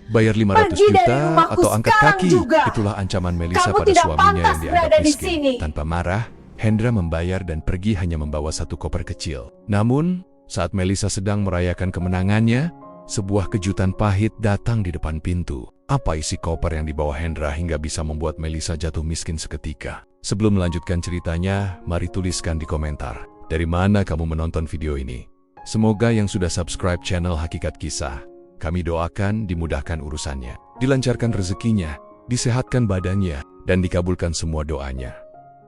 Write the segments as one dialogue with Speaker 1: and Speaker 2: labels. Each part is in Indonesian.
Speaker 1: Bayar 500
Speaker 2: Pergi dari
Speaker 1: juta
Speaker 2: rumahku
Speaker 1: atau angkat
Speaker 2: sekarang
Speaker 1: kaki.
Speaker 2: juga.
Speaker 1: Itulah ancaman Melisa
Speaker 2: Kamu
Speaker 1: pada
Speaker 2: tidak
Speaker 1: suaminya
Speaker 2: pantas
Speaker 1: yang dianggap
Speaker 2: berada di
Speaker 1: miskin.
Speaker 2: sini.
Speaker 1: Tanpa marah, Hendra membayar dan pergi hanya membawa satu koper kecil. Namun, saat Melisa sedang merayakan kemenangannya, sebuah kejutan pahit datang di depan pintu. Apa isi koper yang dibawa Hendra hingga bisa membuat Melisa jatuh miskin seketika? Sebelum melanjutkan ceritanya, mari tuliskan di komentar. Dari mana kamu menonton video ini? Semoga yang sudah subscribe channel Hakikat Kisah, kami doakan dimudahkan urusannya, dilancarkan rezekinya, disehatkan badannya, dan dikabulkan semua doanya.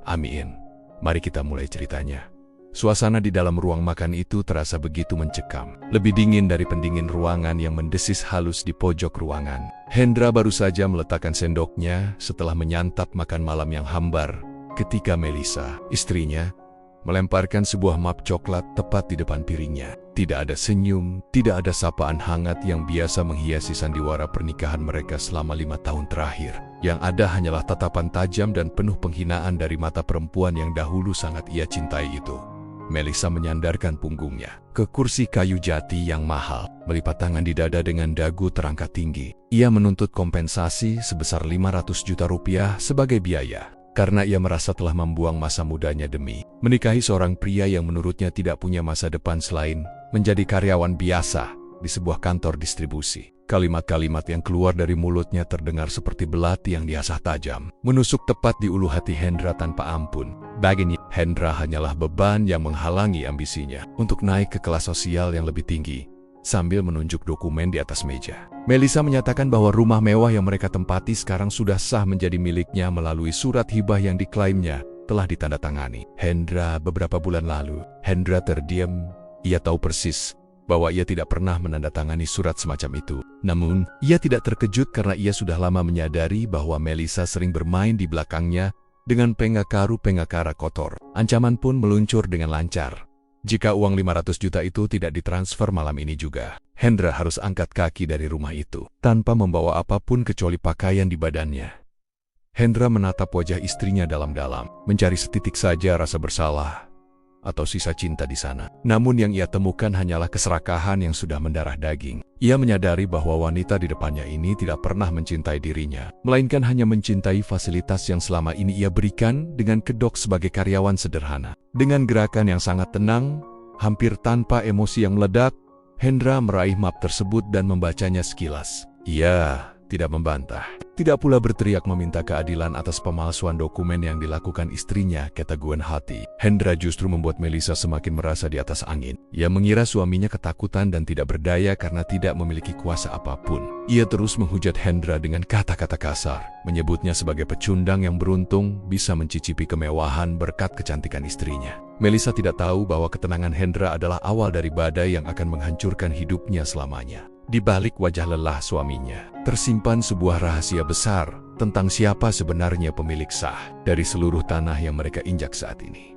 Speaker 1: Amin. Mari kita mulai ceritanya. Suasana di dalam ruang makan itu terasa begitu mencekam. Lebih dingin dari pendingin ruangan yang mendesis halus di pojok ruangan. Hendra baru saja meletakkan sendoknya setelah menyantap makan malam yang hambar ketika Melisa, istrinya, melemparkan sebuah map coklat tepat di depan piringnya. Tidak ada senyum, tidak ada sapaan hangat yang biasa menghiasi sandiwara pernikahan mereka selama 5 tahun terakhir. Yang ada hanyalah tatapan tajam dan penuh penghinaan dari mata perempuan yang dahulu sangat ia cintai itu. Melisa menyandarkan punggungnya ke kursi kayu jati yang mahal, melipat tangan di dada dengan dagu terangkat tinggi. Ia menuntut kompensasi sebesar 500 juta rupiah sebagai biaya, karena ia merasa telah membuang masa mudanya demi menikahi seorang pria yang menurutnya tidak punya masa depan selain menjadi karyawan biasa di sebuah kantor distribusi. Kalimat-kalimat yang keluar dari mulutnya terdengar seperti belati yang diasah tajam, menusuk tepat di ulu hati Hendra tanpa ampun. Baginya, Hendra hanyalah beban yang menghalangi ambisinya untuk naik ke kelas sosial yang lebih tinggi, sambil menunjuk dokumen di atas meja. Melisa menyatakan bahwa rumah mewah yang mereka tempati sekarang sudah sah menjadi miliknya melalui surat hibah yang diklaimnya telah ditandatangani Hendra beberapa bulan lalu. Hendra terdiam. Ia tahu persis bahwa ia tidak pernah menandatangani surat semacam itu. Namun, ia tidak terkejut karena ia sudah lama menyadari bahwa Melisa sering bermain di belakangnya dengan pengakara kotor. Ancaman pun meluncur dengan lancar. Jika uang 500 juta itu tidak ditransfer malam ini juga, Hendra harus angkat kaki dari rumah itu tanpa membawa apapun kecuali pakaian di badannya. Hendra menatap wajah istrinya dalam-dalam, mencari setitik saja rasa bersalah atau sisa cinta di sana. Namun yang ia temukan hanyalah keserakahan yang sudah mendarah daging. Ia menyadari bahwa wanita di depannya ini tidak pernah mencintai dirinya, melainkan hanya mencintai fasilitas yang selama ini ia berikan dengan kedok sebagai karyawan sederhana. Dengan gerakan yang sangat tenang, hampir tanpa emosi yang meledak, Hendra meraih map tersebut dan membacanya sekilas. Ia tidak membantah, tidak pula berteriak meminta keadilan atas pemalsuan dokumen yang dilakukan istrinya. Keteguhan hati Hendra justru membuat Melisa semakin merasa di atas angin. Ia mengira suaminya ketakutan dan tidak berdaya karena tidak memiliki kuasa apapun. Ia terus menghujat Hendra dengan kata-kata kasar, menyebutnya sebagai pecundang yang beruntung bisa mencicipi kemewahan berkat kecantikan istrinya. Melisa tidak tahu bahwa ketenangan Hendra adalah awal dari badai yang akan menghancurkan hidupnya selamanya. Di balik wajah lelah suaminya, tersimpan sebuah rahasia besar tentang siapa sebenarnya pemilik sah dari seluruh tanah yang mereka injak saat ini.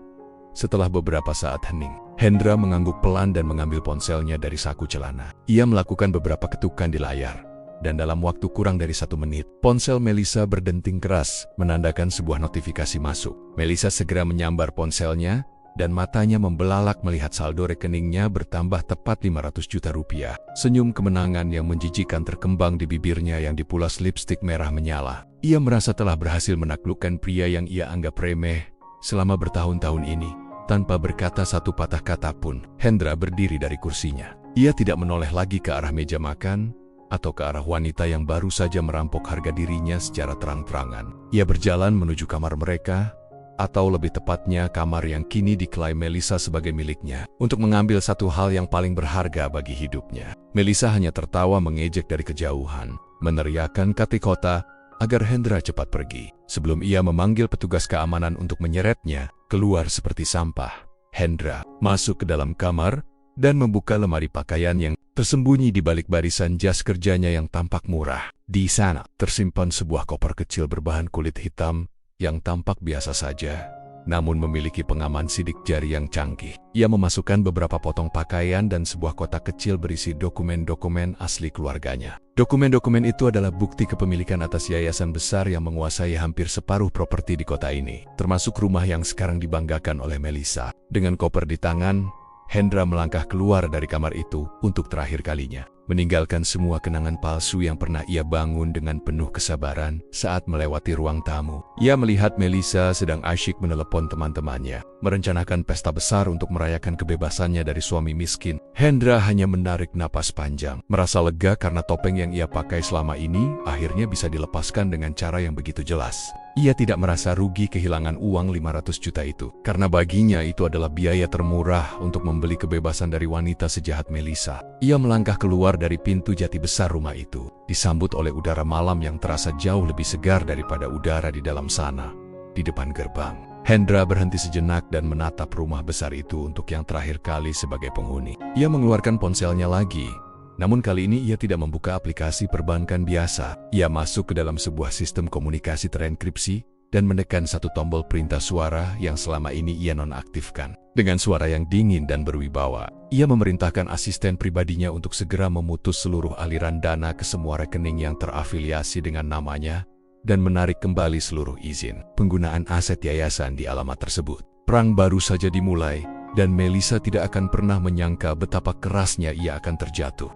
Speaker 1: Setelah beberapa saat hening, Hendra mengangguk pelan dan mengambil ponselnya dari saku celana. Ia melakukan beberapa ketukan di layar, dan dalam waktu kurang dari 1 menit, ponsel Melisa berdenting keras, menandakan sebuah notifikasi masuk. Melisa segera menyambar ponselnya, dan matanya membelalak melihat saldo rekeningnya bertambah tepat 500 juta rupiah. Senyum kemenangan yang menjijikan terkembang di bibirnya yang dipulas lipstik merah menyala. Ia merasa telah berhasil menaklukkan pria yang ia anggap remeh selama bertahun-tahun ini. Tanpa berkata satu patah kata pun, Hendra berdiri dari kursinya. Ia tidak menoleh lagi ke arah meja makan atau ke arah wanita yang baru saja merampok harga dirinya secara terang-terangan. Ia berjalan menuju kamar mereka, atau lebih tepatnya kamar yang kini diklaim Melisa sebagai miliknya, untuk mengambil satu hal yang paling berharga bagi hidupnya. Melisa hanya tertawa mengejek dari kejauhan, meneriakkan kata-kata agar Hendra cepat pergi. Sebelum ia memanggil petugas keamanan untuk menyeretnya keluar seperti sampah, Hendra masuk ke dalam kamar dan membuka lemari pakaian yang tersembunyi di balik barisan jas kerjanya yang tampak murah. Di sana tersimpan sebuah koper kecil berbahan kulit hitam yang tampak biasa saja, namun memiliki pengaman sidik jari yang canggih. Ia memasukkan beberapa potong pakaian dan sebuah kotak kecil berisi dokumen-dokumen asli keluarganya. Dokumen-dokumen itu adalah bukti kepemilikan atas yayasan besar yang menguasai hampir separuh properti di kota ini, termasuk rumah yang sekarang dibanggakan oleh Melisa. Dengan koper di tangan, Hendra melangkah keluar dari kamar itu untuk terakhir kalinya. meninggalkan semua kenangan palsu yang pernah ia bangun dengan penuh kesabaran saat melewati ruang tamu. Ia melihat Melissa sedang asyik menelepon teman-temannya, merencanakan pesta besar untuk merayakan kebebasannya dari suami miskin. Hendra hanya menarik napas panjang, merasa lega karena topeng yang ia pakai selama ini akhirnya bisa dilepaskan dengan cara yang begitu jelas. Ia tidak merasa rugi kehilangan uang 500 juta itu, karena baginya itu adalah biaya termurah untuk membeli kebebasan dari wanita sejahat Melissa. Ia melangkah keluar dari pintu jati besar rumah itu, disambut oleh udara malam yang terasa jauh lebih segar daripada udara di dalam sana. Di depan gerbang, Hendra berhenti sejenak dan menatap rumah besar itu untuk yang terakhir kali sebagai penghuni. Ia mengeluarkan ponselnya lagi. Namun kali ini ia tidak membuka aplikasi perbankan biasa. Ia masuk ke dalam sebuah sistem komunikasi terenkripsi dan menekan satu tombol perintah suara yang selama ini ia nonaktifkan. Dengan suara yang dingin dan berwibawa, ia memerintahkan asisten pribadinya untuk segera memutus seluruh aliran dana ke semua rekening yang terafiliasi dengan namanya dan menarik kembali seluruh izin penggunaan aset yayasan di alamat tersebut. Perang baru saja dimulai dan Melissa tidak akan pernah menyangka betapa kerasnya ia akan terjatuh.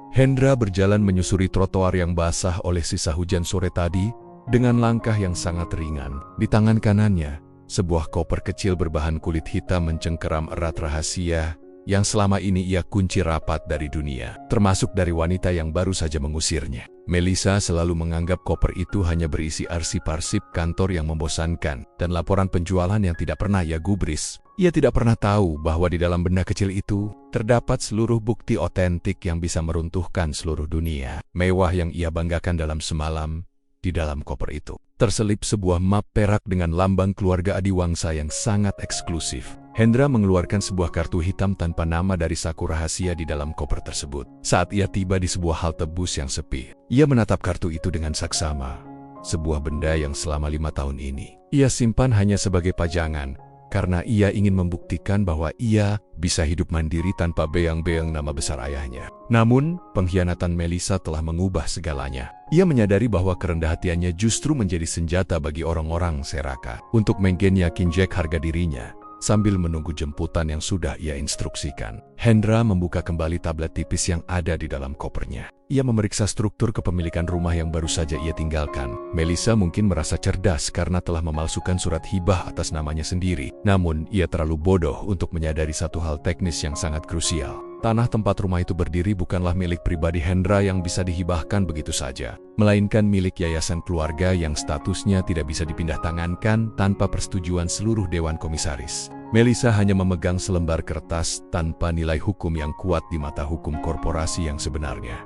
Speaker 1: Hendra berjalan menyusuri trotoar yang basah oleh sisa hujan sore tadi dengan langkah yang sangat ringan. Di tangan kanannya, sebuah koper kecil berbahan kulit hitam mencengkeram erat rahasia yang selama ini ia kunci rapat dari dunia, termasuk dari wanita yang baru saja mengusirnya. Melissa selalu menganggap koper itu hanya berisi arsip-arsip kantor yang membosankan dan laporan penjualan yang tidak pernah ia gubris. Ia tidak pernah tahu bahwa di dalam benda kecil itu terdapat seluruh bukti otentik yang bisa meruntuhkan seluruh dunia mewah yang ia banggakan dalam semalam. Di dalam koper itu terselip sebuah map perak dengan lambang keluarga Adiwangsa yang sangat eksklusif. Hendra mengeluarkan sebuah kartu hitam tanpa nama dari saku rahasia di dalam koper tersebut. Saat ia tiba di sebuah halte bus yang sepi, ia menatap kartu itu dengan saksama. Sebuah benda yang selama 5 tahun ini ia simpan hanya sebagai pajangan, karena ia ingin membuktikan bahwa ia bisa hidup mandiri tanpa beang-beang nama besar ayahnya. Namun, pengkhianatan Melissa telah mengubah segalanya. Ia menyadari bahwa kerendah hatiannya justru menjadi senjata bagi orang-orang Seraka untuk menggenyakin harga dirinya. Sambil menunggu jemputan yang sudah ia instruksikan, Hendra membuka kembali tablet tipis yang ada di dalam kopernya. Ia memeriksa struktur kepemilikan rumah yang baru saja ia tinggalkan. Melissa mungkin merasa cerdas karena telah memalsukan surat hibah atas namanya sendiri. Namun, ia terlalu bodoh untuk menyadari satu hal teknis yang sangat krusial. Tanah tempat rumah itu berdiri bukanlah milik pribadi Hendra yang bisa dihibahkan begitu saja, melainkan milik yayasan keluarga yang statusnya tidak bisa dipindah tangankan tanpa persetujuan seluruh dewan komisaris. Melissa hanya memegang selembar kertas tanpa nilai hukum yang kuat di mata hukum korporasi yang sebenarnya.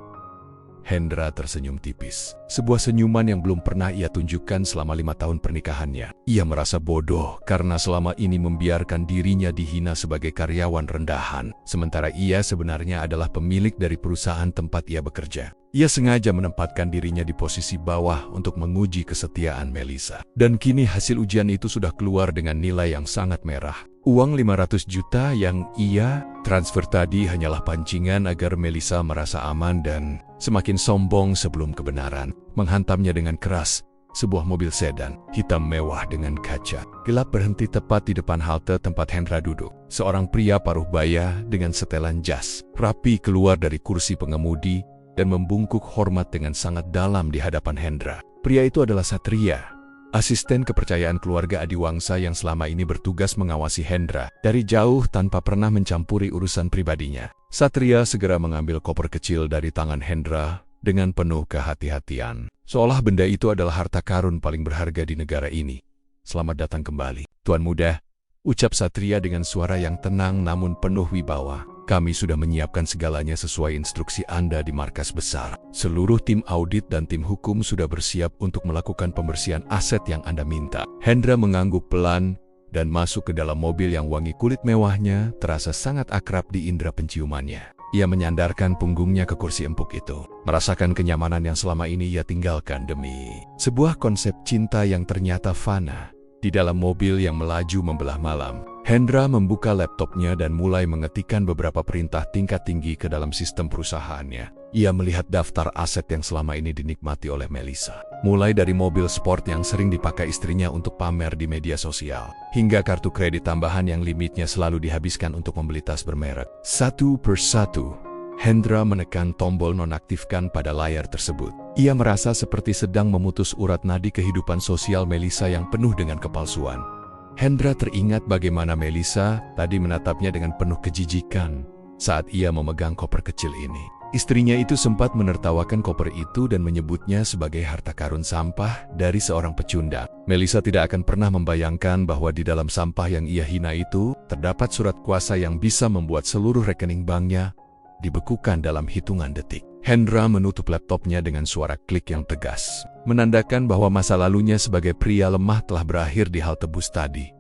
Speaker 1: Hendra tersenyum tipis, sebuah senyuman yang belum pernah ia tunjukkan selama 5 tahun pernikahannya. Ia merasa bodoh karena selama ini membiarkan dirinya dihina sebagai karyawan rendahan, sementara ia sebenarnya adalah pemilik dari perusahaan tempat ia bekerja. Ia sengaja menempatkan dirinya di posisi bawah untuk menguji kesetiaan Melissa. Dan kini hasil ujian itu sudah keluar dengan nilai yang sangat merah. Uang 500 juta yang ia transfer tadi hanyalah pancingan agar Melissa merasa aman dan semakin sombong sebelum kebenaran menghantamnya dengan keras. Sebuah mobil sedan hitam mewah dengan kaca gelap berhenti tepat di depan halte tempat Hendra duduk. Seorang pria paruh baya dengan setelan jas rapi keluar dari kursi pengemudi dan membungkuk hormat dengan sangat dalam di hadapan Hendra. Pria itu adalah Satria, asisten kepercayaan keluarga Adiwangsa yang selama ini bertugas mengawasi Hendra dari jauh tanpa pernah mencampuri urusan pribadinya. Satria segera mengambil koper kecil dari tangan Hendra dengan penuh kehati-hatian, seolah benda itu adalah harta karun paling berharga di negara ini. "Selamat datang kembali, Tuan Muda," ucap Satria dengan suara yang tenang namun penuh wibawa. "Kami sudah menyiapkan segalanya sesuai instruksi Anda di markas besar. Seluruh tim audit dan tim hukum sudah bersiap untuk melakukan pembersihan aset yang Anda minta." Hendra mengangguk pelan dan masuk ke dalam mobil yang wangi kulit mewahnya terasa sangat akrab di indera penciumannya. Ia menyandarkan punggungnya ke kursi empuk itu, merasakan kenyamanan yang selama ini ia tinggalkan demi sebuah konsep cinta yang ternyata fana. Di dalam mobil yang melaju membelah malam, Hendra membuka laptopnya dan mulai mengetikkan beberapa perintah tingkat tinggi ke dalam sistem perusahaannya. Ia melihat daftar aset yang selama ini dinikmati oleh Melissa. Mulai dari mobil sport yang sering dipakai istrinya untuk pamer di media sosial, hingga kartu kredit tambahan yang limitnya selalu dihabiskan untuk membeli tas bermerek. Satu persatu, Hendra menekan tombol nonaktifkan pada layar tersebut. Ia merasa seperti sedang memutus urat nadi kehidupan sosial Melissa yang penuh dengan kepalsuan. Hendra teringat bagaimana Melissa tadi menatapnya dengan penuh kejijikan saat ia memegang koper kecil ini. Istrinya itu sempat menertawakan koper itu dan menyebutnya sebagai harta karun sampah dari seorang pecundang. Melissa tidak akan pernah membayangkan bahwa di dalam sampah yang ia hina itu terdapat surat kuasa yang bisa membuat seluruh rekening banknya dibekukan dalam hitungan detik. Hendra menutup laptopnya dengan suara klik yang tegas, menandakan bahwa masa lalunya sebagai pria lemah telah berakhir di halte bus tadi.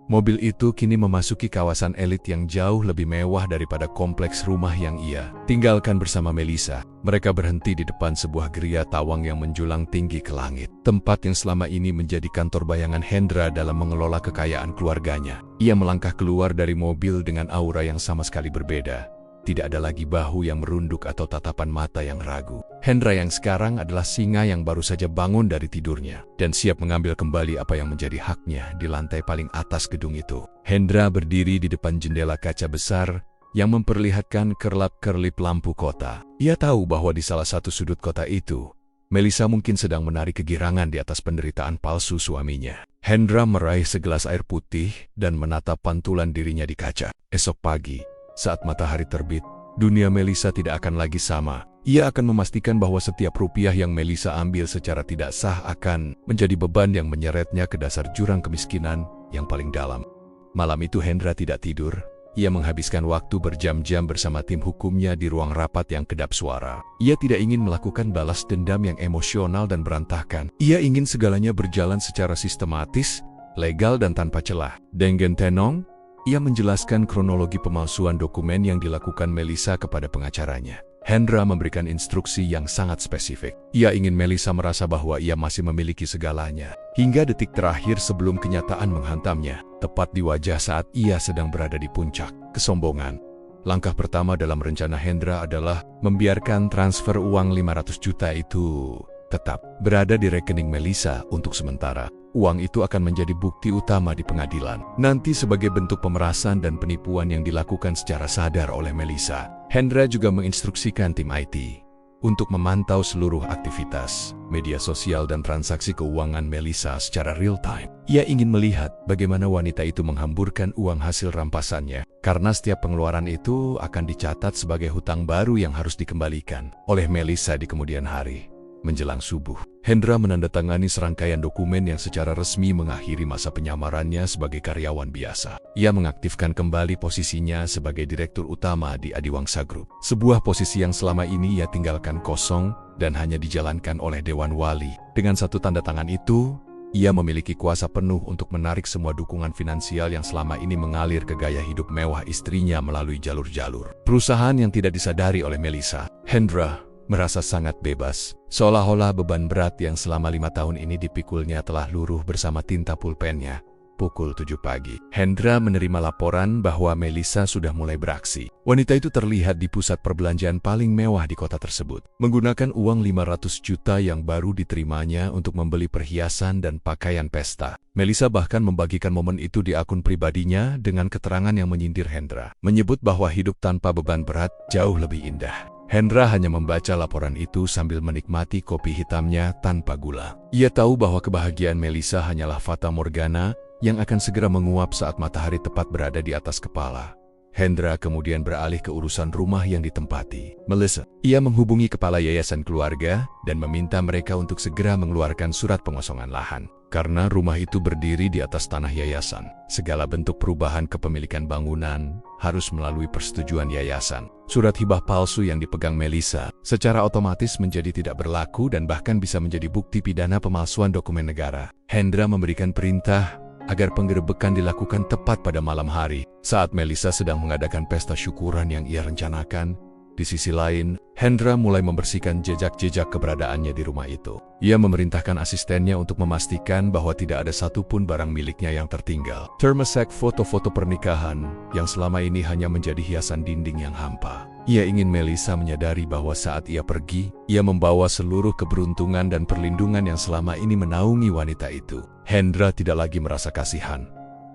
Speaker 1: Mobil itu kini memasuki kawasan elit yang jauh lebih mewah daripada kompleks rumah yang ia tinggalkan bersama Melissa. Mereka berhenti di depan sebuah geria tawang yang menjulang tinggi ke langit. Tempat yang selama ini menjadi kantor bayangan Hendra dalam mengelola kekayaan keluarganya. Ia melangkah keluar dari mobil dengan aura yang sama sekali berbeda. Tidak ada lagi bahu yang merunduk atau tatapan mata yang ragu. Hendra yang sekarang adalah singa yang baru saja bangun dari tidurnya dan siap mengambil kembali apa yang menjadi haknya di lantai paling atas gedung itu. Hendra berdiri di depan jendela kaca besar yang memperlihatkan kerlap-kerlip lampu kota. Ia tahu bahwa di salah satu sudut kota itu, Melissa mungkin sedang menarik kegirangan di atas penderitaan palsu suaminya. Hendra meraih segelas air putih dan menatap pantulan dirinya di kaca. Esok pagi, saat matahari terbit, dunia Melissa tidak akan lagi sama. Ia akan memastikan bahwa setiap rupiah yang Melissa ambil secara tidak sah akan menjadi beban yang menyeretnya ke dasar jurang kemiskinan yang paling dalam. Malam itu Hendra tidak tidur. Ia menghabiskan waktu berjam-jam bersama tim hukumnya di ruang rapat yang kedap suara. Ia tidak ingin melakukan balas dendam yang emosional dan berantakan. Ia ingin segalanya berjalan secara sistematis, legal dan tanpa celah. Dengan tenang, ia menjelaskan kronologi pemalsuan dokumen yang dilakukan Melissa kepada pengacaranya. Hendra memberikan instruksi yang sangat spesifik. Ia ingin Melissa merasa bahwa ia masih memiliki segalanya. Hingga detik terakhir sebelum kenyataan menghantamnya, tepat di wajah saat ia sedang berada di puncak kesombongan. Langkah pertama dalam rencana Hendra adalah membiarkan transfer uang 500 juta itu tetap berada di rekening Melissa untuk sementara. Uang itu akan menjadi bukti utama di pengadilan. Nanti sebagai bentuk pemerasan dan penipuan yang dilakukan secara sadar oleh Melissa. Hendra juga menginstruksikan tim IT untuk memantau seluruh aktivitas, media sosial dan transaksi keuangan Melissa secara real time. Ia ingin melihat bagaimana wanita itu menghamburkan uang hasil rampasannya, karena setiap pengeluaran itu akan dicatat sebagai hutang baru yang harus dikembalikan oleh Melissa di kemudian hari. Menjelang subuh, Hendra menandatangani serangkaian dokumen yang secara resmi mengakhiri masa penyamarannya sebagai karyawan biasa. Ia mengaktifkan kembali posisinya sebagai direktur utama di Adiwangsa Group, sebuah posisi yang selama ini ia tinggalkan kosong dan hanya dijalankan oleh Dewan Wali. Dengan satu tanda tangan itu, ia memiliki kuasa penuh untuk menarik semua dukungan finansial yang selama ini mengalir ke gaya hidup mewah istrinya melalui jalur-jalur perusahaan yang tidak disadari oleh Melissa. Hendra merasa sangat bebas, seolah-olah beban berat yang selama 5 tahun ini dipikulnya telah luruh bersama tinta pulpennya. Pukul 7 pagi, Hendra menerima laporan bahwa Melissa sudah mulai beraksi. Wanita itu terlihat di pusat perbelanjaan paling mewah di kota tersebut, menggunakan uang 500 juta yang baru diterimanya untuk membeli perhiasan dan pakaian pesta. Melissa bahkan membagikan momen itu di akun pribadinya dengan keterangan yang menyindir Hendra, menyebut bahwa hidup tanpa beban berat jauh lebih indah. Hendra hanya membaca laporan itu sambil menikmati kopi hitamnya tanpa gula. Ia tahu bahwa kebahagiaan Melissa hanyalah fata morgana yang akan segera menguap saat matahari tepat berada di atas kepala. Hendra kemudian beralih ke urusan rumah yang ditempati Melissa. Ia menghubungi kepala yayasan keluarga dan meminta mereka untuk segera mengeluarkan surat pengosongan lahan. Karena rumah itu berdiri di atas tanah yayasan, segala bentuk perubahan kepemilikan bangunan harus melalui persetujuan yayasan. Surat hibah palsu yang dipegang Melissa secara otomatis menjadi tidak berlaku dan bahkan bisa menjadi bukti pidana pemalsuan dokumen negara. Hendra memberikan perintah agar penggerebekan dilakukan tepat pada malam hari, saat Melissa sedang mengadakan pesta syukuran yang ia rencanakan. Di sisi lain, Hendra mulai membersihkan jejak-jejak keberadaannya di rumah itu. Ia memerintahkan asistennya untuk memastikan bahwa tidak ada satupun barang miliknya yang tertinggal. Termasuk foto-foto pernikahan yang selama ini hanya menjadi hiasan dinding yang hampa. Ia ingin Melissa menyadari bahwa saat ia pergi, ia membawa seluruh keberuntungan dan perlindungan yang selama ini menaungi wanita itu. Hendra tidak lagi merasa kasihan,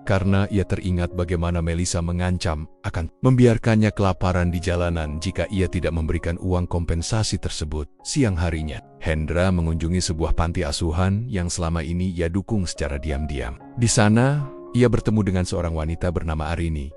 Speaker 1: karena ia teringat bagaimana Melissa mengancam akan membiarkannya kelaparan di jalanan jika ia tidak memberikan uang kompensasi tersebut. Siang harinya, Hendra mengunjungi sebuah panti asuhan yang selama ini ia dukung secara diam-diam. Di sana, ia bertemu dengan seorang wanita bernama Arini,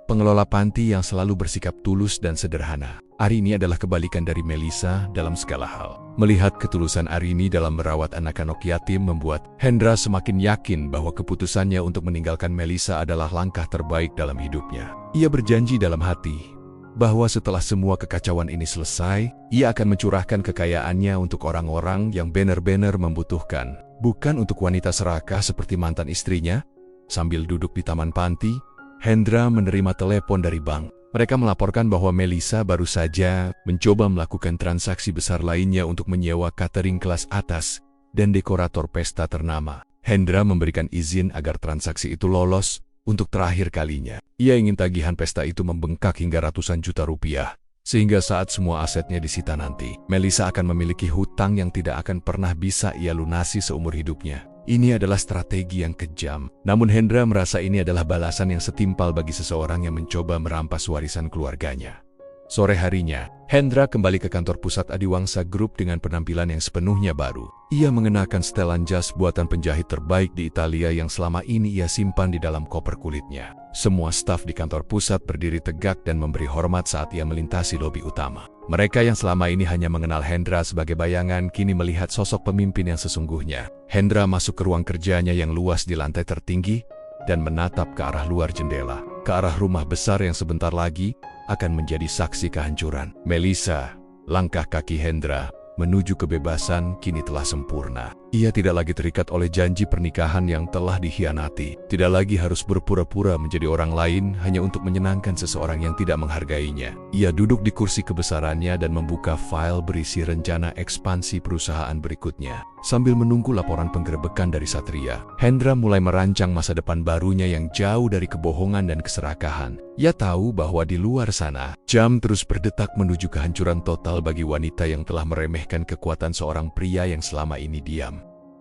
Speaker 1: pengelola panti yang selalu bersikap tulus dan sederhana. Arini adalah kebalikan dari Melissa dalam segala hal. Melihat ketulusan Arini dalam merawat anak-anak yatim membuat Hendra semakin yakin bahwa keputusannya untuk meninggalkan Melissa adalah langkah terbaik dalam hidupnya. Ia berjanji dalam hati bahwa setelah semua kekacauan ini selesai, ia akan mencurahkan kekayaannya untuk orang-orang yang benar-benar membutuhkan, bukan untuk wanita serakah seperti mantan istrinya. Sambil duduk di taman panti, Hendra menerima telepon dari bank. Mereka melaporkan bahwa Melissa baru saja mencoba melakukan transaksi besar lainnya untuk menyewa catering kelas atas dan dekorator pesta ternama. Hendra memberikan izin agar transaksi itu lolos untuk terakhir kalinya. Ia ingin tagihan pesta itu membengkak hingga ratusan juta rupiah, sehingga saat semua asetnya disita nanti, Melissa akan memiliki hutang yang tidak akan pernah bisa ia lunasi seumur hidupnya. Ini adalah strategi yang kejam. Namun Hendra merasa ini adalah balasan yang setimpal bagi seseorang yang mencoba merampas warisan keluarganya. Sore harinya, Hendra kembali ke kantor pusat Adiwangsa Group dengan penampilan yang sepenuhnya baru. Ia mengenakan setelan jas buatan penjahit terbaik di Italia yang selama ini ia simpan di dalam koper kulitnya. Semua staf di kantor pusat berdiri tegak dan memberi hormat saat ia melintasi lobi utama. Mereka yang selama ini hanya mengenal Hendra sebagai bayangan kini melihat sosok pemimpin yang sesungguhnya. Hendra masuk ke ruang kerjanya yang luas di lantai tertinggi dan menatap ke arah luar jendela, ke arah rumah besar yang sebentar lagi akan menjadi saksi kehancuran. Melissa, langkah kaki Hendra menuju kebebasan kini telah sempurna. Ia tidak lagi terikat oleh janji pernikahan yang telah dikhianati. Tidak lagi harus berpura-pura menjadi orang lain hanya untuk menyenangkan seseorang yang tidak menghargainya. Ia duduk di kursi kebesarannya dan membuka file berisi rencana ekspansi perusahaan berikutnya. Sambil menunggu laporan penggerebekan dari Satria, Hendra mulai merancang masa depan barunya yang jauh dari kebohongan dan keserakahan. Ia tahu bahwa di luar sana, jam terus berdetak menuju kehancuran total bagi wanita yang telah meremehkan kekuatan seorang pria yang selama ini diam.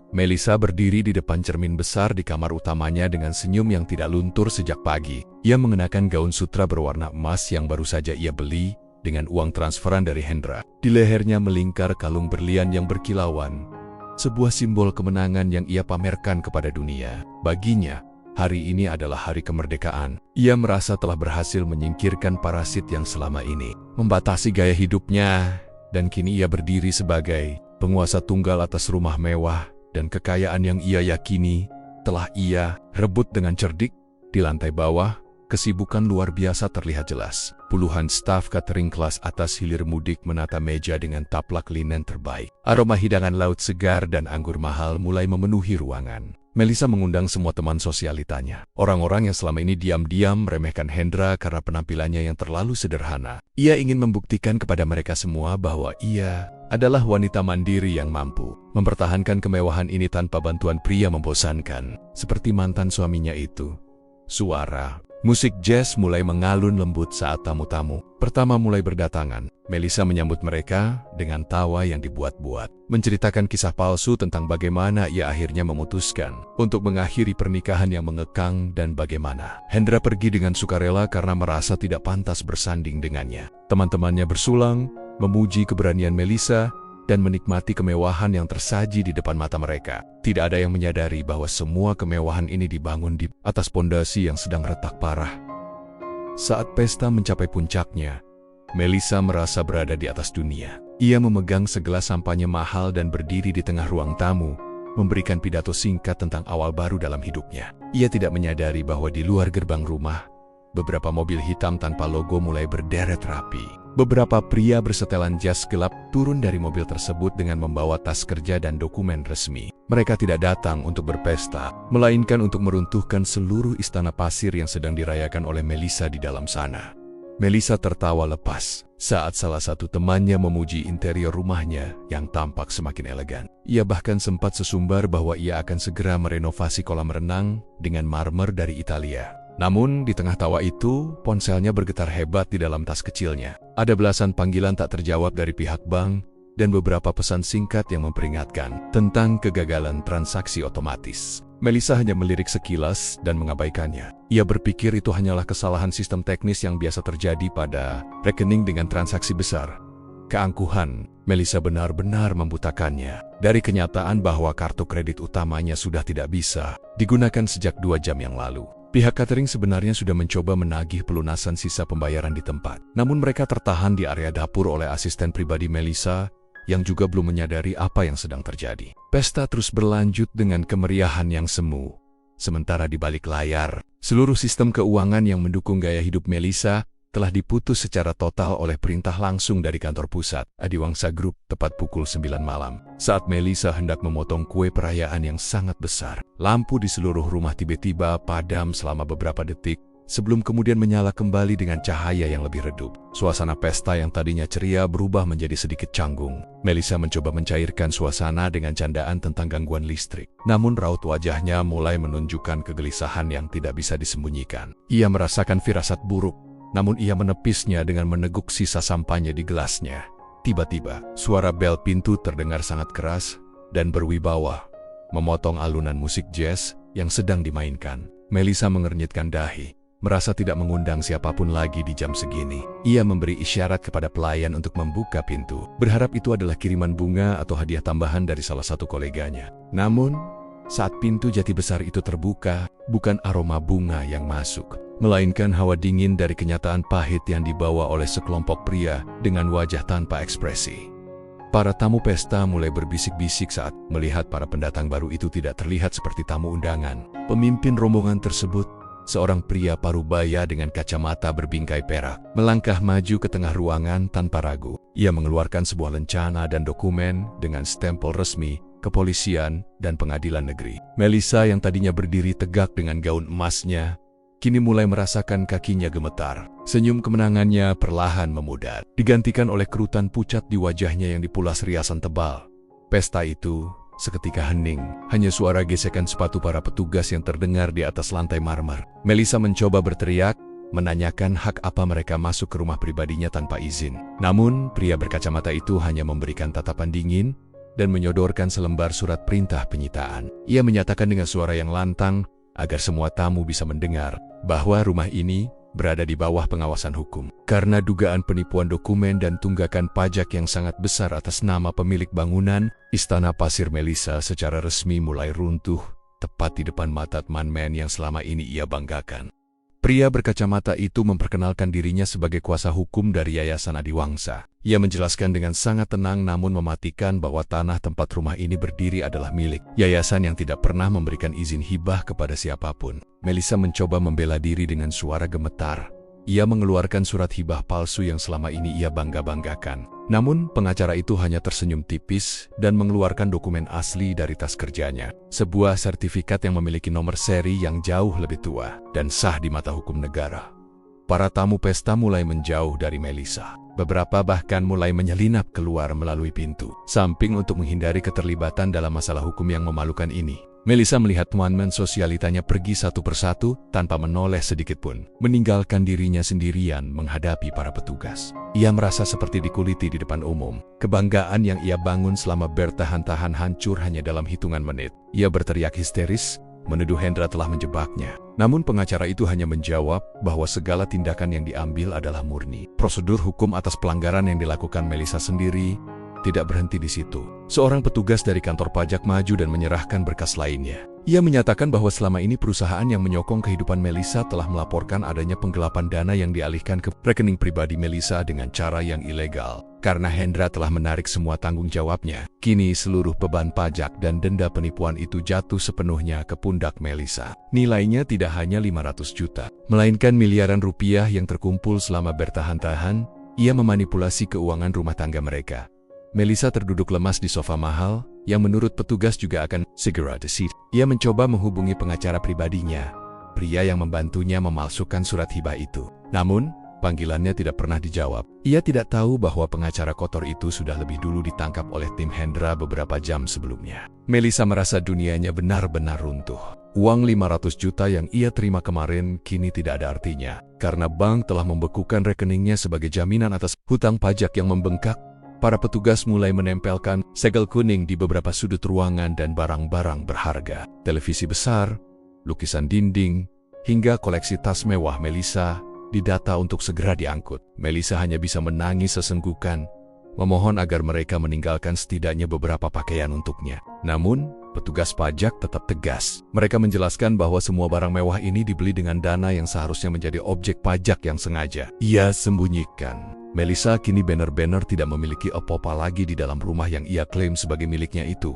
Speaker 1: Melissa berdiri di depan cermin besar di kamar utamanya dengan senyum yang tidak luntur sejak pagi. Ia mengenakan gaun sutra berwarna emas yang baru saja ia beli dengan uang transferan dari Hendra. Di lehernya melingkar kalung berlian yang berkilauan, sebuah simbol kemenangan yang ia pamerkan kepada dunia. Baginya, hari ini adalah hari kemerdekaan. Ia merasa telah berhasil menyingkirkan parasit yang selama ini membatasi gaya hidupnya, dan kini ia berdiri sebagai penguasa tunggal atas rumah mewah dan kekayaan yang ia yakini telah ia rebut dengan cerdik. Di lantai bawah, kesibukan luar biasa terlihat jelas. Puluhan staf catering kelas atas hilir mudik menata meja dengan taplak linen terbaik. Aroma hidangan laut segar dan anggur mahal mulai memenuhi ruangan. Melissa mengundang semua teman sosialitanya. Orang-orang yang selama ini diam-diam meremehkan Hendra karena penampilannya yang terlalu sederhana. Ia ingin membuktikan kepada mereka semua bahwa ia adalah wanita mandiri yang mampu mempertahankan kemewahan ini tanpa bantuan pria membosankan, seperti mantan suaminya itu. Suara musik jazz mulai mengalun lembut saat tamu-tamu pertama mulai berdatangan. Melissa menyambut mereka dengan tawa yang dibuat-buat, menceritakan kisah palsu tentang bagaimana ia akhirnya memutuskan untuk mengakhiri pernikahan yang mengekang dan bagaimana Hendra pergi dengan sukarela karena merasa tidak pantas bersanding dengannya. Teman-temannya bersulang, memuji keberanian Melissa, dan menikmati kemewahan yang tersaji di depan mata mereka. Tidak ada yang menyadari bahwa semua kemewahan ini dibangun di atas pondasi yang sedang retak parah. Saat pesta mencapai puncaknya, Melissa merasa berada di atas dunia. Ia memegang segelas sampanye mahal dan berdiri di tengah ruang tamu, memberikan pidato singkat tentang awal baru dalam hidupnya. Ia tidak menyadari bahwa di luar gerbang rumah, beberapa mobil hitam tanpa logo mulai berderet rapi. Beberapa pria bersetelan jas gelap turun dari mobil tersebut dengan membawa tas kerja dan dokumen resmi. Mereka tidak datang untuk berpesta, melainkan untuk meruntuhkan seluruh istana pasir yang sedang dirayakan oleh Melissa di dalam sana. Melissa tertawa lepas saat salah satu temannya memuji interior rumahnya yang tampak semakin elegan. Ia bahkan sempat sesumbar bahwa ia akan segera merenovasi kolam renang dengan marmer dari Italia. Namun, di tengah tawa itu, ponselnya bergetar hebat di dalam tas kecilnya. Ada belasan panggilan tak terjawab dari pihak bank, dan beberapa pesan singkat yang memperingatkan tentang kegagalan transaksi otomatis. Melissa hanya melirik sekilas dan mengabaikannya. Ia berpikir itu hanyalah kesalahan sistem teknis yang biasa terjadi pada rekening dengan transaksi besar. Keangkuhan Melissa benar-benar membutakannya dari kenyataan bahwa kartu kredit utamanya sudah tidak bisa digunakan sejak 2 jam yang lalu. Pihak catering sebenarnya sudah mencoba menagih pelunasan sisa pembayaran di tempat. Namun mereka tertahan di area dapur oleh asisten pribadi Melissa yang juga belum menyadari apa yang sedang terjadi. Pesta terus berlanjut dengan kemeriahan yang semu. Sementara di balik layar, seluruh sistem keuangan yang mendukung gaya hidup Melissa telah diputus secara total oleh perintah langsung dari kantor pusat Adiwangsa Group tepat pukul 9 malam. Saat Melissa hendak memotong kue perayaan yang sangat besar, lampu di seluruh rumah tiba-tiba padam selama beberapa detik, sebelum kemudian menyala kembali dengan cahaya yang lebih redup. Suasana pesta yang tadinya ceria berubah menjadi sedikit canggung. Melissa mencoba mencairkan suasana dengan candaan tentang gangguan listrik. Namun raut wajahnya mulai menunjukkan kegelisahan yang tidak bisa disembunyikan. Ia merasakan firasat buruk, namun ia menepisnya dengan meneguk sisa sampahnya di gelasnya. Tiba-tiba, suara bel pintu terdengar sangat keras dan berwibawa, memotong alunan musik jazz yang sedang dimainkan. Melissa mengernyitkan dahi, merasa tidak mengundang siapapun lagi di jam segini. Ia memberi isyarat kepada pelayan untuk membuka pintu, berharap itu adalah kiriman bunga atau hadiah tambahan dari salah satu koleganya. Namun, saat pintu jati besar itu terbuka, bukan aroma bunga yang masuk, melainkan hawa dingin dari kenyataan pahit yang dibawa oleh sekelompok pria dengan wajah tanpa ekspresi. Para tamu pesta mulai berbisik-bisik saat melihat para pendatang baru itu tidak terlihat seperti tamu undangan. Pemimpin rombongan tersebut, seorang pria parubaya dengan kacamata berbingkai perak, melangkah maju ke tengah ruangan tanpa ragu. Ia mengeluarkan sebuah lencana dan dokumen dengan stempel resmi kepolisian dan pengadilan negeri. Melissa yang tadinya berdiri tegak dengan gaun emasnya, kini mulai merasakan kakinya gemetar. Senyum kemenangannya perlahan memudar, digantikan oleh kerutan pucat di wajahnya yang dipulas riasan tebal. Pesta itu seketika hening, hanya suara gesekan sepatu para petugas yang terdengar di atas lantai marmer. Melissa mencoba berteriak, menanyakan hak apa mereka masuk ke rumah pribadinya tanpa izin. Namun, pria berkacamata itu hanya memberikan tatapan dingin dan menyodorkan selembar surat perintah penyitaan. Ia menyatakan dengan suara yang lantang, agar semua tamu bisa mendengar, bahwa rumah ini berada di bawah pengawasan hukum. Karena dugaan penipuan dokumen dan tunggakan pajak yang sangat besar atas nama pemilik bangunan, Istana Pasir Melissa secara resmi mulai runtuh, tepat di depan mata teman-teman yang selama ini ia banggakan. Pria berkacamata itu memperkenalkan dirinya sebagai kuasa hukum dari Yayasan Adiwangsa. Ia menjelaskan dengan sangat tenang namun mematikan bahwa tanah tempat rumah ini berdiri adalah milik yayasan yang tidak pernah memberikan izin hibah kepada siapapun. Melissa mencoba membela diri dengan suara gemetar. Ia mengeluarkan surat hibah palsu yang selama ini ia bangga-banggakan. Namun, pengacara itu hanya tersenyum tipis dan mengeluarkan dokumen asli dari tas kerjanya. Sebuah sertifikat yang memiliki nomor seri yang jauh lebih tua dan sah di mata hukum negara. Para tamu pesta mulai menjauh dari Melissa. Beberapa bahkan mulai menyelinap keluar melalui pintu samping untuk menghindari keterlibatan dalam masalah hukum yang memalukan ini. Melissa melihat teman-teman sosialitanya pergi satu persatu tanpa menoleh sedikitpun, meninggalkan dirinya sendirian menghadapi para petugas. Ia merasa seperti dikuliti di depan umum. Kebanggaan yang ia bangun selama bertahan-tahan hancur hanya dalam hitungan menit. Ia berteriak histeris, menuduh Hendra telah menjebaknya. Namun pengacara itu hanya menjawab bahwa segala tindakan yang diambil adalah murni prosedur hukum atas pelanggaran yang dilakukan Melissa sendiri. Tidak berhenti di situ. Seorang petugas dari kantor pajak maju dan menyerahkan berkas lainnya. Ia menyatakan bahwa selama ini perusahaan yang menyokong kehidupan Melissa telah melaporkan adanya penggelapan dana yang dialihkan ke rekening pribadi Melissa dengan cara yang ilegal. Karena Hendra telah menarik semua tanggung jawabnya, kini seluruh beban pajak dan denda penipuan itu jatuh sepenuhnya ke pundak Melissa. Nilainya tidak hanya 500 juta, melainkan miliaran rupiah yang terkumpul selama bertahan-tahan. Ia memanipulasi keuangan rumah tangga mereka. Melissa terduduk lemas di sofa mahal, yang menurut petugas juga akan segera disit. Ia mencoba menghubungi pengacara pribadinya, pria yang membantunya memalsukan surat hibah itu. Namun, panggilannya tidak pernah dijawab. Ia tidak tahu bahwa pengacara kotor itu sudah lebih dulu ditangkap oleh tim Hendra beberapa jam sebelumnya. Melissa merasa dunianya benar-benar runtuh. Uang 500 juta yang ia terima kemarin kini tidak ada artinya, karena bank telah membekukan rekeningnya sebagai jaminan atas hutang pajak yang membengkak. Para petugas mulai menempelkan segel kuning di beberapa sudut ruangan dan barang-barang berharga. Televisi besar, lukisan dinding, hingga koleksi tas mewah Melissa didata untuk segera diangkut. Melissa hanya bisa menangis sesenggukan, memohon agar mereka meninggalkan setidaknya beberapa pakaian untuknya. Namun, petugas pajak tetap tegas. Mereka menjelaskan bahwa semua barang mewah ini dibeli dengan dana yang seharusnya menjadi objek pajak yang sengaja ia sembunyikan. Melissa kini benar-benar tidak memiliki apa-apa lagi di dalam rumah yang ia klaim sebagai miliknya itu.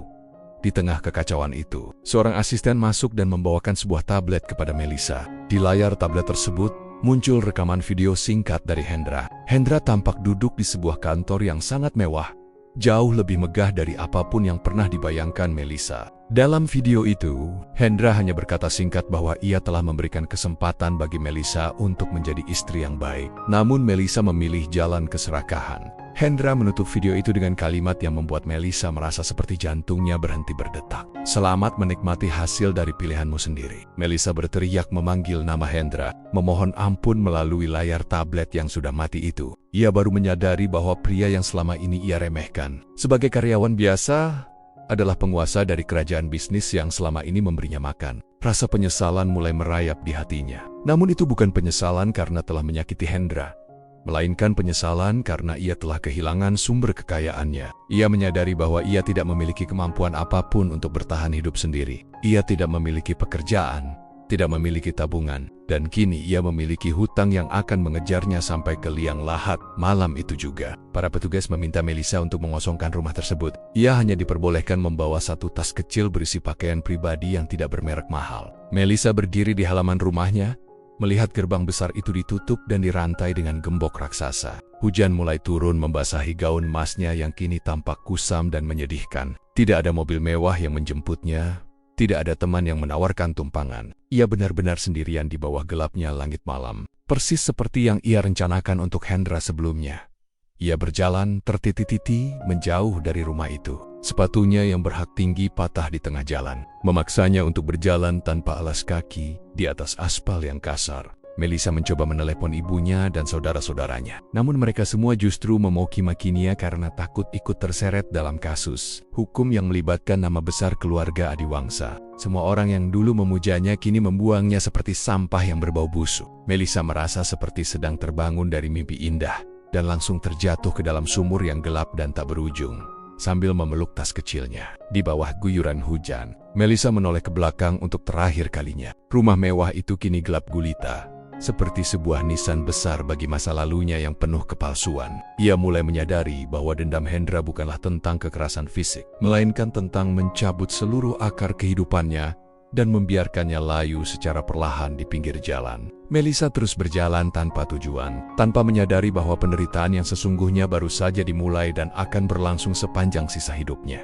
Speaker 1: Di tengah kekacauan itu, seorang asisten masuk dan membawakan sebuah tablet kepada Melissa. Di layar tablet tersebut, muncul rekaman video singkat dari Hendra. Hendra tampak duduk di sebuah kantor yang sangat mewah, jauh lebih megah dari apapun yang pernah dibayangkan Melissa. Dalam video itu, Hendra hanya berkata singkat bahwa ia telah memberikan kesempatan bagi Melissa untuk menjadi istri yang baik. Namun Melissa memilih jalan keserakahan. Hendra menutup video itu dengan kalimat yang membuat Melissa merasa seperti jantungnya berhenti berdetak. "Selamat menikmati hasil dari pilihanmu sendiri." Melissa berteriak memanggil nama Hendra, memohon ampun melalui layar tablet yang sudah mati itu. Ia baru menyadari bahwa pria yang selama ini ia remehkan sebagai karyawan biasa adalah penguasa dari kerajaan bisnis yang selama ini memberinya makan. Rasa penyesalan mulai merayap di hatinya. Namun itu bukan penyesalan karena telah menyakiti Hendra, melainkan penyesalan karena ia telah kehilangan sumber kekayaannya. Ia menyadari bahwa ia tidak memiliki kemampuan apapun untuk bertahan hidup sendiri. Ia tidak memiliki pekerjaan, tidak memiliki tabungan, dan kini ia memiliki hutang yang akan mengejarnya sampai ke liang lahat. Malam itu juga, para petugas meminta Melissa untuk mengosongkan rumah tersebut. Ia hanya diperbolehkan membawa satu tas kecil berisi pakaian pribadi yang tidak bermerek mahal. Melissa berdiri di halaman rumahnya, melihat gerbang besar itu ditutup dan dirantai dengan gembok raksasa. Hujan mulai turun membasahi gaun emasnya yang kini tampak kusam dan menyedihkan. Tidak ada mobil mewah yang menjemputnya. Tidak ada teman yang menawarkan tumpangan. Ia benar-benar sendirian di bawah gelapnya langit malam. Persis seperti yang ia rencanakan untuk Hendra sebelumnya. Ia berjalan tertiti-titi menjauh dari rumah itu. Sepatunya yang berhak tinggi patah di tengah jalan, memaksanya untuk berjalan tanpa alas kaki di atas aspal yang kasar. Melissa mencoba menelepon ibunya dan saudara-saudaranya. Namun mereka semua justru memaki-makinya karena takut ikut terseret dalam kasus hukum yang melibatkan nama besar keluarga Adiwangsa. Semua orang yang dulu memujanya kini membuangnya seperti sampah yang berbau busuk. Melissa merasa seperti sedang terbangun dari mimpi indah dan langsung terjatuh ke dalam sumur yang gelap dan tak berujung. Sambil memeluk tas kecilnya di bawah guyuran hujan, Melissa menoleh ke belakang untuk terakhir kalinya. Rumah mewah itu kini gelap gulita, seperti sebuah nisan besar bagi masa lalunya yang penuh kepalsuan. Ia mulai menyadari bahwa dendam Hendra bukanlah tentang kekerasan fisik, melainkan tentang mencabut seluruh akar kehidupannya dan membiarkannya layu secara perlahan di pinggir jalan. Melissa terus berjalan tanpa tujuan, tanpa menyadari bahwa penderitaan yang sesungguhnya baru saja dimulai dan akan berlangsung sepanjang sisa hidupnya.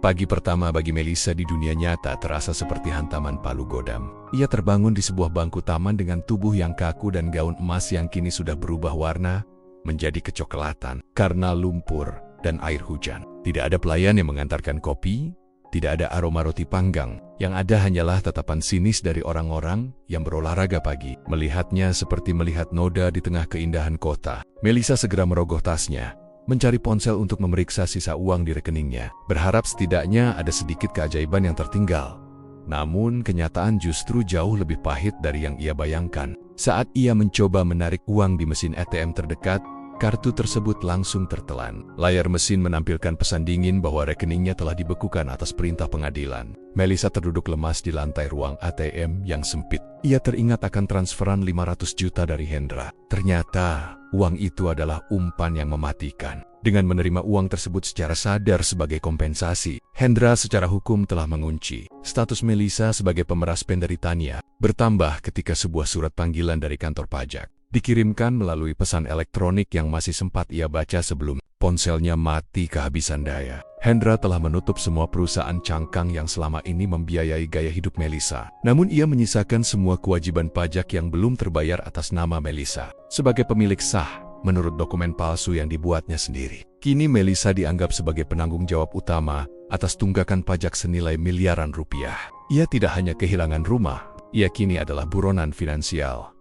Speaker 1: Pagi pertama bagi Melissa di dunia nyata terasa seperti hantaman palu godam. Ia terbangun di sebuah bangku taman dengan tubuh yang kaku dan gaun emas yang kini sudah berubah warna menjadi kecoklatan karena lumpur dan air hujan. Tidak ada pelayan yang mengantarkan kopi, tidak ada aroma roti panggang. Yang ada hanyalah tatapan sinis dari orang-orang yang berolahraga pagi. Melihatnya seperti melihat noda di tengah keindahan kota. Melissa segera merogoh tasnya, mencari ponsel untuk memeriksa sisa uang di rekeningnya, berharap setidaknya ada sedikit keajaiban yang tertinggal. Namun kenyataan justru jauh lebih pahit dari yang ia bayangkan. Saat ia mencoba menarik uang di mesin ATM terdekat, kartu tersebut langsung tertelan. Layar mesin menampilkan pesan dingin bahwa rekeningnya telah dibekukan atas perintah pengadilan. Melissa terduduk lemas di lantai ruang ATM yang sempit. Ia teringat akan transferan 500 juta dari Hendra. Ternyata, uang itu adalah umpan yang mematikan. Dengan menerima uang tersebut secara sadar sebagai kompensasi, Hendra secara hukum telah mengunci. Status Melissa sebagai pemeras penderitanya bertambah ketika sebuah surat panggilan dari kantor pajak dikirimkan melalui pesan elektronik yang masih sempat ia baca sebelum ponselnya mati kehabisan daya. Hendra telah menutup semua perusahaan cangkang yang selama ini membiayai gaya hidup Melissa. Namun ia menyisakan semua kewajiban pajak yang belum terbayar atas nama Melissa sebagai pemilik sah menurut dokumen palsu yang dibuatnya sendiri. Kini Melissa dianggap sebagai penanggung jawab utama atas tunggakan pajak senilai miliaran rupiah. Ia tidak hanya kehilangan rumah, ia kini adalah buronan finansial.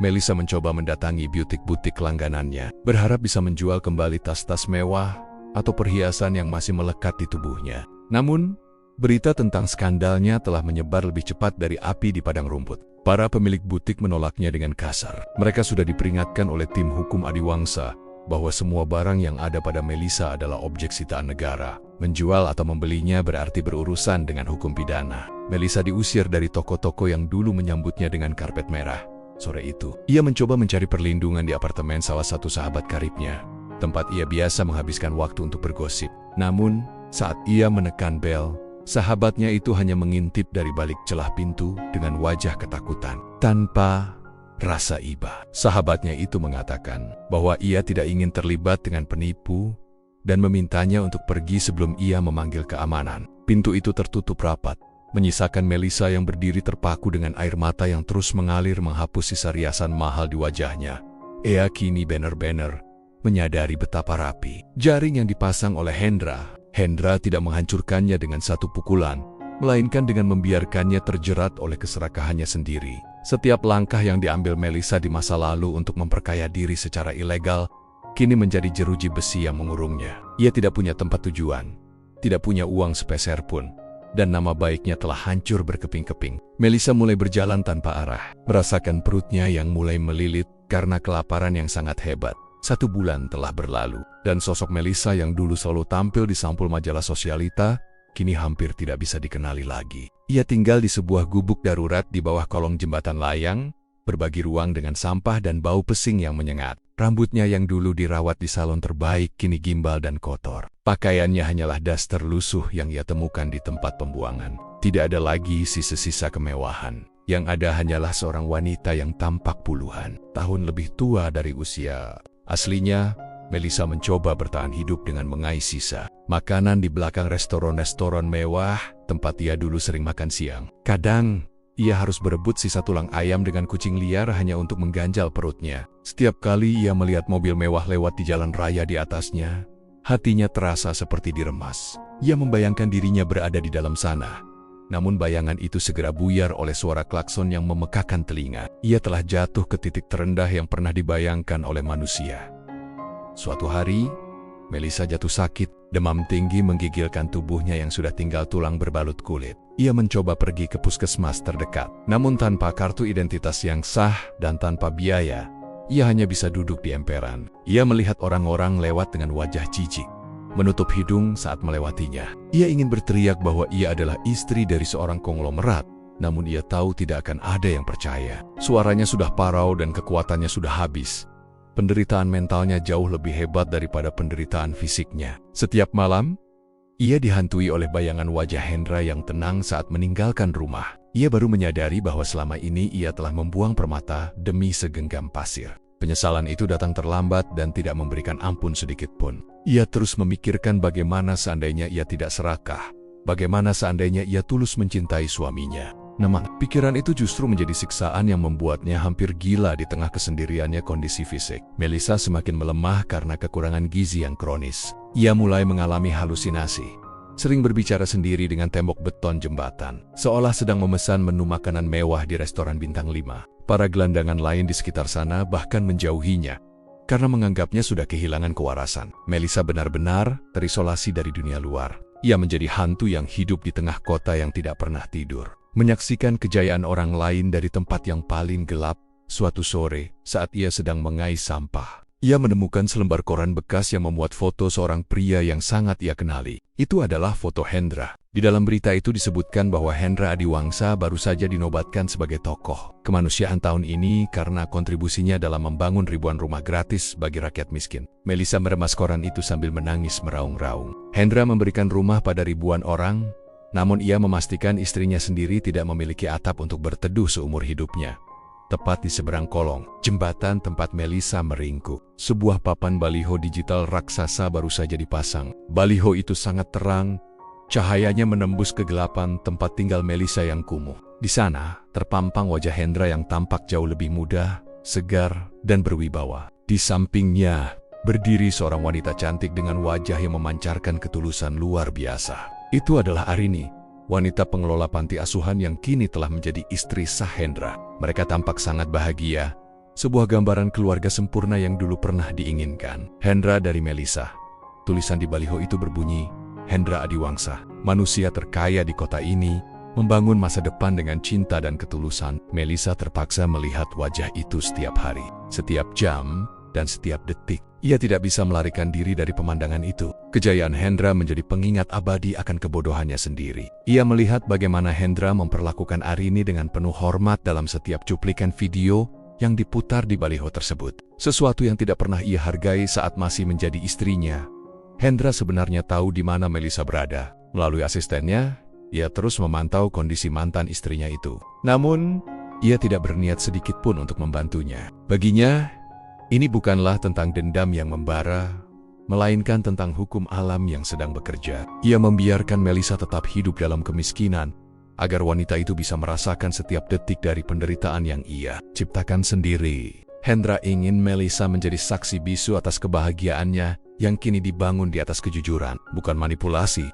Speaker 1: Melissa mencoba mendatangi butik-butik langganannya, berharap bisa menjual kembali tas-tas mewah atau perhiasan yang masih melekat di tubuhnya. Namun, berita tentang skandalnya telah menyebar lebih cepat dari api di padang rumput. Para pemilik butik menolaknya dengan kasar. Mereka sudah diperingatkan oleh tim hukum Adiwangsa bahwa semua barang yang ada pada Melissa adalah objek sitaan negara. Menjual atau membelinya berarti berurusan dengan hukum pidana. Melissa diusir dari toko-toko yang dulu menyambutnya dengan karpet merah. Sore itu, ia mencoba mencari perlindungan di apartemen salah satu sahabat karibnya, tempat ia biasa menghabiskan waktu untuk bergosip. Namun, saat ia menekan bel, sahabatnya itu hanya mengintip dari balik celah pintu dengan wajah ketakutan. Tanpa rasa iba, sahabatnya itu mengatakan bahwa ia tidak ingin terlibat dengan penipu dan memintanya untuk pergi sebelum ia memanggil keamanan. Pintu itu tertutup rapat, menyisakan Melissa yang berdiri terpaku dengan air mata yang terus mengalir menghapus sisa riasan mahal di wajahnya. Ia kini benar-benar menyadari betapa rapi jaring yang dipasang oleh Hendra. Hendra tidak menghancurkannya dengan satu pukulan, melainkan dengan membiarkannya terjerat oleh keserakahannya sendiri. Setiap langkah yang diambil Melissa di masa lalu untuk memperkaya diri secara ilegal, kini menjadi jeruji besi yang mengurungnya. Ia tidak punya tempat tujuan, tidak punya uang sepeser pun, dan nama baiknya telah hancur berkeping-keping. Melissa mulai berjalan tanpa arah, merasakan perutnya yang mulai melilit karena kelaparan yang sangat hebat. 1 bulan telah berlalu, dan sosok Melissa yang dulu selalu tampil di sampul majalah Sosialita, kini hampir tidak bisa dikenali lagi. Ia tinggal di sebuah gubuk darurat di bawah kolong jembatan layang, berbagi ruang dengan sampah dan bau pesing yang menyengat. Rambutnya yang dulu dirawat di salon terbaik kini gimbal dan kotor. Pakaiannya hanyalah daster lusuh yang ia temukan di tempat pembuangan. Tidak ada lagi sisa-sisa kemewahan. Yang ada hanyalah seorang wanita yang tampak puluhan tahun lebih tua dari usia aslinya. Melissa mencoba bertahan hidup dengan mengais sisa makanan di belakang restoran-restoran mewah tempat ia dulu sering makan siang. Kadang, ia harus berebut sisa tulang ayam dengan kucing liar hanya untuk mengganjal perutnya. Setiap kali ia melihat mobil mewah lewat di jalan raya di atasnya, hatinya terasa seperti diremas. Ia membayangkan dirinya berada di dalam sana. Namun bayangan itu segera buyar oleh suara klakson yang memekakan telinga. Ia telah jatuh ke titik terendah yang pernah dibayangkan oleh manusia. Suatu hari, Melissa jatuh sakit. Demam tinggi menggigilkan tubuhnya yang sudah tinggal tulang berbalut kulit. Ia mencoba pergi ke puskesmas terdekat. Namun tanpa kartu identitas yang sah dan tanpa biaya, ia hanya bisa duduk di emperan. Ia melihat orang-orang lewat dengan wajah jijik, menutup hidung saat melewatinya. Ia ingin berteriak bahwa ia adalah istri dari seorang konglomerat, namun ia tahu tidak akan ada yang percaya. Suaranya sudah parau dan kekuatannya sudah habis. Penderitaan mentalnya jauh lebih hebat daripada penderitaan fisiknya. Setiap malam, ia dihantui oleh bayangan wajah Hendra yang tenang saat meninggalkan rumah. Ia baru menyadari bahwa selama ini ia telah membuang permata demi segenggam pasir. Penyesalan itu datang terlambat dan tidak memberikan ampun sedikit pun. Ia terus memikirkan bagaimana seandainya ia tidak serakah, bagaimana seandainya ia tulus mencintai suaminya. Namun, pikiran itu justru menjadi siksaan yang membuatnya hampir gila di tengah kesendiriannya kondisi fisik. Melissa semakin melemah karena kekurangan gizi yang kronis. Ia mulai mengalami halusinasi, sering berbicara sendiri dengan tembok beton jembatan, seolah sedang memesan menu makanan mewah di restoran bintang 5. Para gelandangan lain di sekitar sana bahkan menjauhinya, karena menganggapnya sudah kehilangan kewarasan. Melissa benar-benar terisolasi dari dunia luar. Ia menjadi hantu yang hidup di tengah kota yang tidak pernah tidur, menyaksikan kejayaan orang lain dari tempat yang paling gelap. Suatu sore, saat ia sedang mengais sampah, ia menemukan selembar koran bekas yang memuat foto seorang pria yang sangat ia kenali. Itu adalah foto Hendra. Di dalam berita itu disebutkan bahwa Hendra Adiwangsa baru saja dinobatkan sebagai tokoh kemanusiaan tahun ini karena kontribusinya dalam membangun ribuan rumah gratis bagi rakyat miskin. Melissa meremas koran itu sambil menangis meraung-raung. Hendra memberikan rumah pada ribuan orang, namun ia memastikan istrinya sendiri tidak memiliki atap untuk berteduh seumur hidupnya. Tepat di seberang kolong jembatan tempat Melissa meringkuk, sebuah papan baliho digital raksasa baru saja dipasang. Baliho itu sangat terang, cahayanya menembus kegelapan tempat tinggal Melissa yang kumuh. Di sana, terpampang wajah Hendra yang tampak jauh lebih muda, segar, dan berwibawa. Di sampingnya, berdiri seorang wanita cantik dengan wajah yang memancarkan ketulusan luar biasa. Itu adalah Arini, wanita pengelola panti asuhan yang kini telah menjadi istri sah Hendra. Mereka tampak sangat bahagia, sebuah gambaran keluarga sempurna yang dulu pernah diinginkan. Hendra dari Melissa, tulisan di baliho itu berbunyi, Hendra Adiwangsa, manusia terkaya di kota ini, membangun masa depan dengan cinta dan ketulusan. Melisa terpaksa melihat wajah itu setiap hari, setiap jam, dan setiap detik. Ia tidak bisa melarikan diri dari pemandangan itu. Kejayaan Hendra menjadi pengingat abadi akan kebodohannya sendiri. Ia melihat bagaimana Hendra memperlakukan Arini dengan penuh hormat dalam setiap cuplikan video yang diputar di baliho tersebut. Sesuatu yang tidak pernah ia hargai saat masih menjadi istrinya. Hendra sebenarnya tahu di mana Melisa berada. Melalui asistennya, ia terus memantau kondisi mantan istrinya itu. Namun, ia tidak berniat sedikit pun untuk membantunya. Baginya, ini bukanlah tentang dendam yang membara, melainkan tentang hukum alam yang sedang bekerja. Ia membiarkan Melisa tetap hidup dalam kemiskinan, agar wanita itu bisa merasakan setiap detik dari penderitaan yang ia ciptakan sendiri. Hendra ingin Melisa menjadi saksi bisu atas kebahagiaannya yang kini dibangun di atas kejujuran, bukan manipulasi.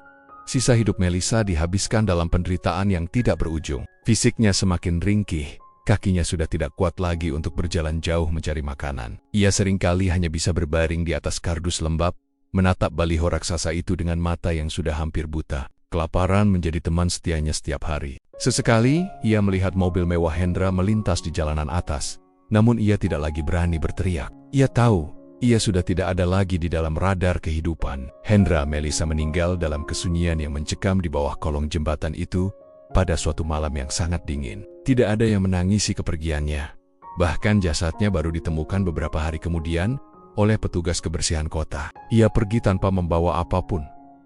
Speaker 1: Sisa hidup Melisa dihabiskan dalam penderitaan yang tidak berujung. Fisiknya semakin ringkih, kakinya sudah tidak kuat lagi untuk berjalan jauh mencari makanan. Ia seringkali hanya bisa berbaring di atas kardus lembab, menatap baliho raksasa itu dengan mata yang sudah hampir buta. Kelaparan menjadi teman setianya setiap hari. Sesekali, ia melihat mobil mewah Hendra melintas di jalanan atas. Namun ia tidak lagi berani berteriak. Ia tahu, ia sudah tidak ada lagi di dalam radar kehidupan. Hendra Melisa meninggal dalam kesunyian yang mencekam di bawah kolong jembatan itu pada suatu malam yang sangat dingin. Tidak ada yang menangisi kepergiannya. Bahkan jasadnya baru ditemukan beberapa hari kemudian oleh petugas kebersihan kota. Ia pergi tanpa membawa apapun.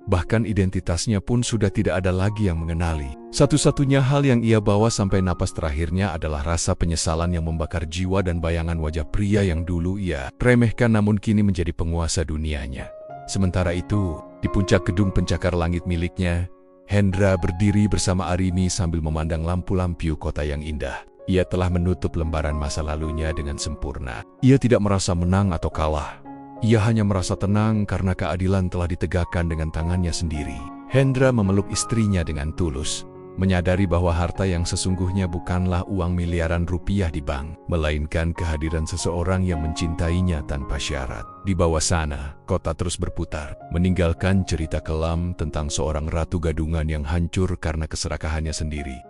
Speaker 1: Bahkan identitasnya pun sudah tidak ada lagi yang mengenali. Satu-satunya hal yang ia bawa sampai napas terakhirnya adalah rasa penyesalan yang membakar jiwa dan bayangan wajah pria yang dulu ia remehkan namun kini menjadi penguasa dunianya. Sementara itu, di puncak gedung pencakar langit miliknya, Hendra berdiri bersama Arini sambil memandang lampu-lampu kota yang indah. Ia telah menutup lembaran masa lalunya dengan sempurna. Ia tidak merasa menang atau kalah. Ia hanya merasa tenang karena keadilan telah ditegakkan dengan tangannya sendiri. Hendra memeluk istrinya dengan tulus, menyadari bahwa harta yang sesungguhnya bukanlah uang miliaran rupiah di bank, melainkan kehadiran seseorang yang mencintainya tanpa syarat. Di bawah sana, kota terus berputar, meninggalkan cerita kelam tentang seorang ratu gadungan yang hancur karena keserakahannya sendiri.